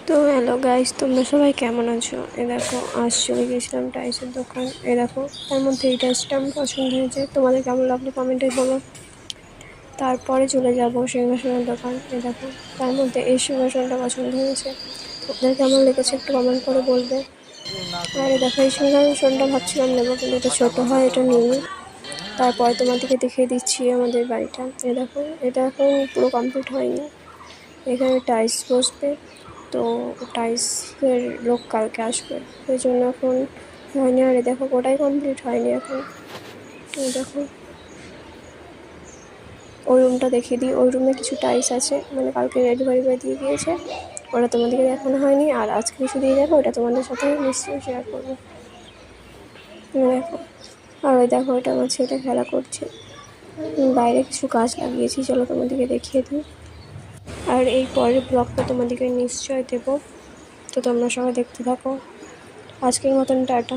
তো hello guys, তোমরা সবাই কেমন আছো? দেখো, আজ চলে গেছিলাম টাইসের দোকান। দেখো, তার মধ্যে এই টাইসটা আমার পছন্দ হয়েছে। তোমাদের কেমন লাগলো কমেন্টে বলো। তারপরে চলে যাব সিংহাসনের দোকান। দেখো, তার মধ্যে এই সিংহাসনটা পছন্দ হয়েছে। তোমাদের কেমন লেগেছে একটু কমেন্ট করে বলবে। আর দেখো, এই সিংহাসনটা ভাবছিলাম নেবো, কিন্তু এটা ছোটো হয়, এটা নিইনি। তারপরে তোমাদেরকে দেখিয়ে দিচ্ছি আমাদের বাড়িটা। দেখো, এটা এখন পুরো কমপ্লিট হয়নি। এখানে টাইলস বসবে, তো টাইলসের লোক কালকে আসবে, সেই জন্য এখন হয়নি। আর দেখো, ওটাই কমপ্লিট হয়নি এখন। দেখো, ওই রুমটা দেখিয়ে দিই। ওই রুমে কিছু টাইলস আছে, মানে কালকে ডেলিভারি বয় দিয়ে গিয়েছে, ওটা তোমাদেরকে দেখানো হয়নি। আর আজকে কিছু দিয়ে যাবো, ওটা তোমাদের সাথে নিশ্চয়ই শেয়ার করবো। দেখো, আর ওই দেখো, ওইটা আমার ছেলে খেলা করছে। বাইরে কিছু গাছ লাগিয়েছি, চলো তোমাদেরকে দেখিয়ে দিই। আর এই পরের ব্লগটা তোমাদেরকে নিশ্চয় দেবো, তো তোমরা সবাই দেখতে থাকো। আজকের মতন টাটা।